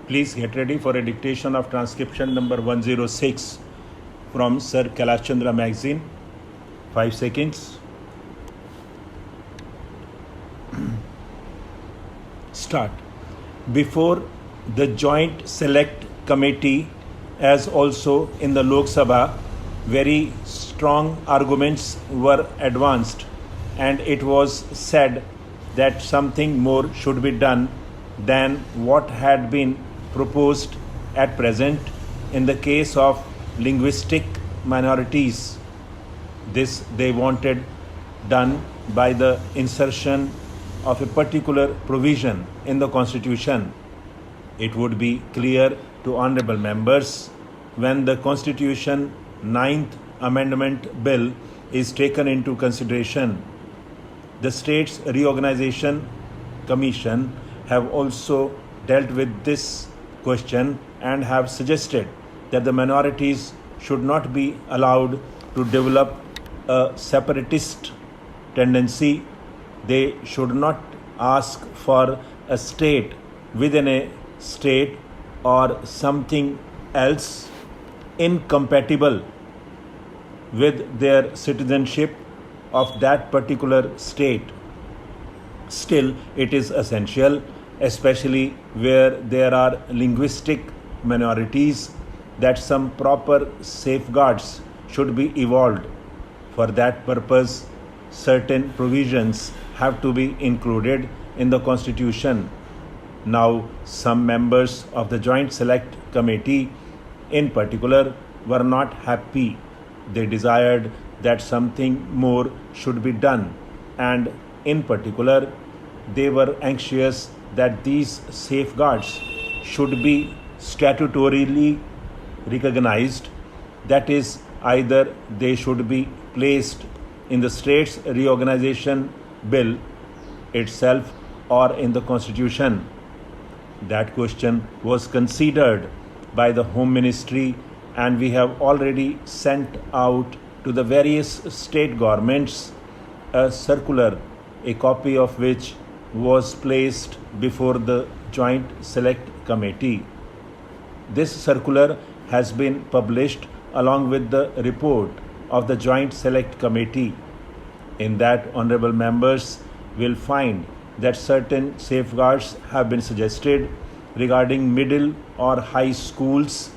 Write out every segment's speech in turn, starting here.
Please get ready for a dictation of transcription number 106 from Sir Kailash Chandra magazine. 5 seconds. Start. Before the Joint Select Committee, as also in the Lok Sabha, very strong arguments were advanced, and it was said that something more should be done than what had been proposed at present in the case of linguistic minorities. This they wanted done by the insertion of a particular provision in the Constitution. It would be clear to honourable members when the Constitution 9th Amendment Bill is taken into consideration. The States Reorganisation Commission have also dealt with this question and have suggested that the minorities should not be allowed to develop a separatist tendency. They should not ask for a state within a state or something else incompatible with their citizenship of that particular state. Still, it is essential, especially where there are linguistic minorities, that some proper safeguards should be evolved. For that purpose, certain provisions have to be included in the Constitution. Now, some members of the Joint Select Committee in particular were not happy. They desired that something more should be done, and in particular, they were anxious that these safeguards should be statutorily recognized. That is, either they should be placed in the States Reorganisation Bill itself or in the Constitution. That question was considered by the Home Ministry, and we have already sent out to the various state governments a circular, a copy of which was placed before the Joint Select Committee. This circular has been published along with the report of the Joint Select Committee. In that, honourable members will find that certain safeguards have been suggested regarding middle or high schools,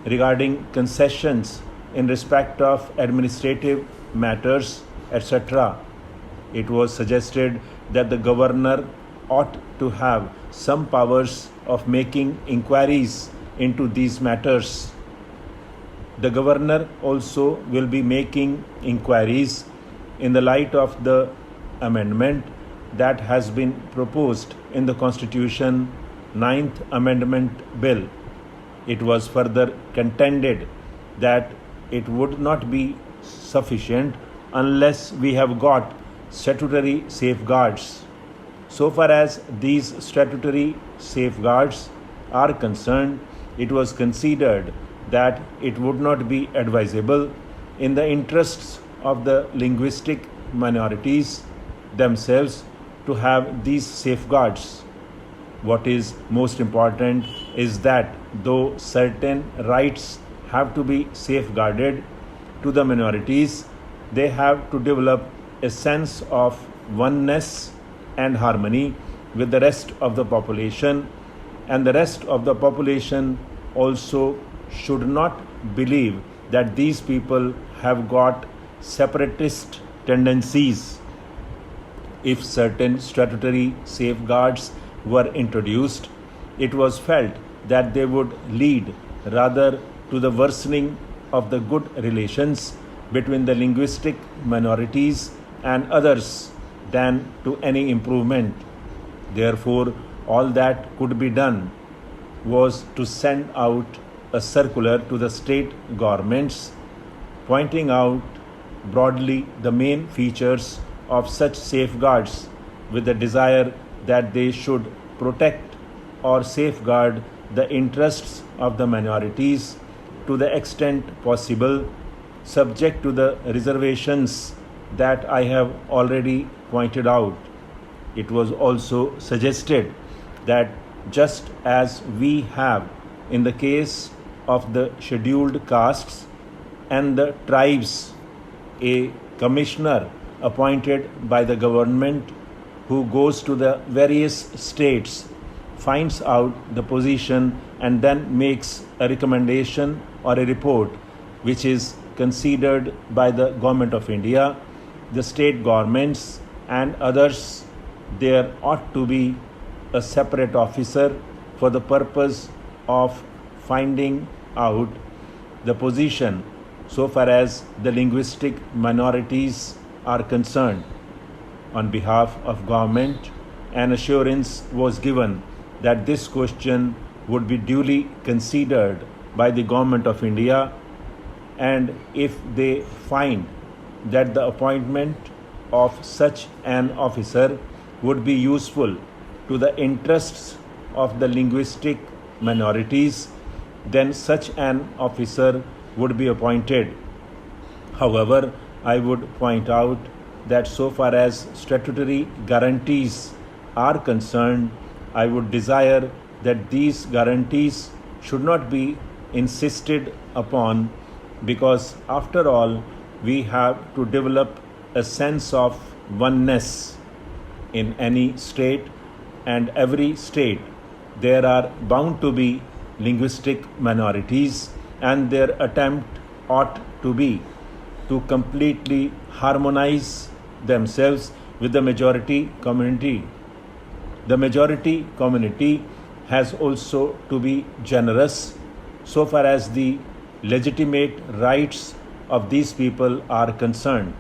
regarding concessions in respect of administrative matters, etc. It was suggested that the governor ought to have some powers of making inquiries into these matters. The governor also will be making inquiries in the light of the amendment that has been proposed in the Constitution 9th Amendment Bill. It was further contended that it would not be sufficient unless we have got statutory safeguards. So far as these statutory safeguards are concerned, it was considered that it would not be advisable in the interests of the linguistic minorities themselves to have these safeguards. What is most important is that though certain rights have to be safeguarded to the minorities, they have to develop a sense of oneness and harmony with the rest of the population, and the rest of the population also should not believe that these people have got separatist tendencies. If certain statutory safeguards were introduced, it was felt that they would lead rather to the worsening of the good relations between the linguistic minorities and others than to any improvement. Therefore, all that could be done was to send out a circular to the state governments pointing out broadly the main features of such safeguards, with the desire that they should protect or safeguard the interests of the minorities to the extent possible, subject to the reservations that I have already pointed out. It was also suggested that just as we have in the case of the scheduled castes and the tribes, a commissioner appointed by the government who goes to the various states, finds out the position, and then makes a recommendation or a report which is considered by the Government of India, the state governments, and others. There ought to be a separate officer for the purpose of finding out the position so far as the linguistic minorities are concerned. On behalf of government, an assurance was given that this question would be duly considered by the Government of India, and if they find that the appointment of such an officer would be useful to the interests of the linguistic minorities, then such an officer would be appointed. However, I would point out that so far as statutory guarantees are concerned, I would desire that these guarantees should not be insisted upon, because after all, we have to develop a sense of oneness in any state, and every state there are bound to be linguistic minorities, and their attempt ought to be to completely harmonize themselves with the majority community. The majority community has also to be generous so far as the legitimate rights of these people are concerned.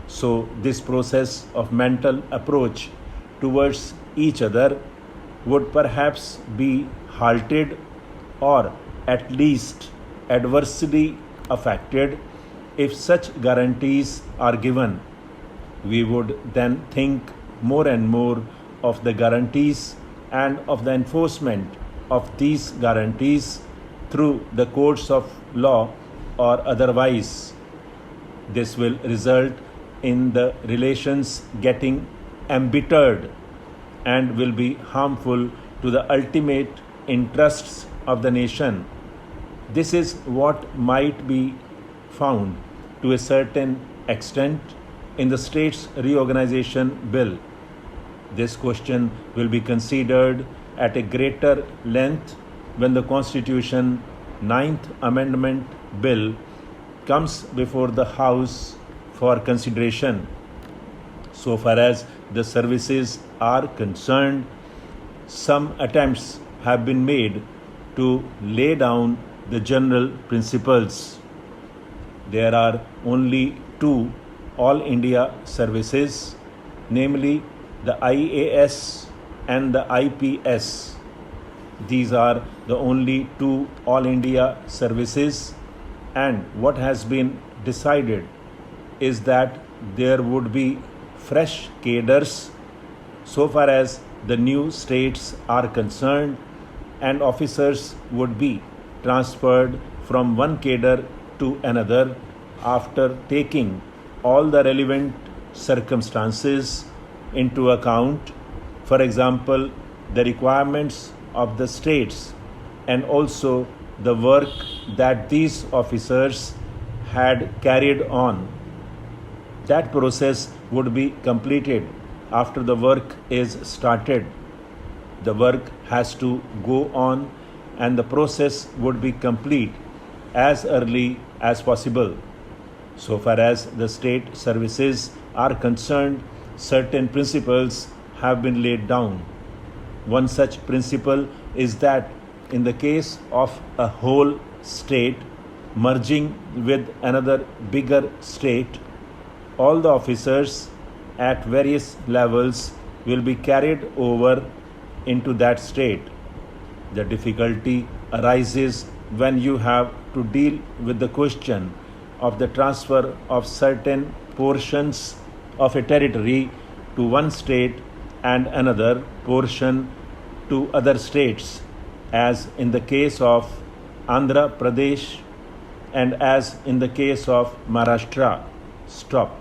So, this process of mental approach towards each other would perhaps be halted or at least adversely affected if such guarantees are given. We would then think more and more of the guarantees and of the enforcement of these guarantees through the courts of law or otherwise. This will result in the relations getting embittered and will be harmful to the ultimate interests of the nation. This is what might be found to a certain extent in the States Reorganization Bill. This question will be considered at a greater length when the Constitution 9th Amendment Bill comes before the House for consideration. So far as the services are concerned, some attempts have been made to lay down the general principles. There are only two All India services, namely the IAS and the IPS. These are the only two All India services, and what has been decided is that there would be fresh cadres so far as the new states are concerned, and officers would be transferred from one cadre to another after taking all the relevant circumstances into account. For example, the requirements of the states and also the work that these officers had carried on. That process would be completed after the work is started. The work has to go on, and the process would be complete as early as possible. So far as the state services are concerned, certain principles have been laid down. One such principle is that in the case of a whole state merging with another bigger state, all the officers at various levels will be carried over into that state. The difficulty arises when you have to deal with the question of the transfer of certain portions of a territory to one state and another portion to other states, as in the case of Andhra Pradesh and as in the case of Maharashtra. Stop.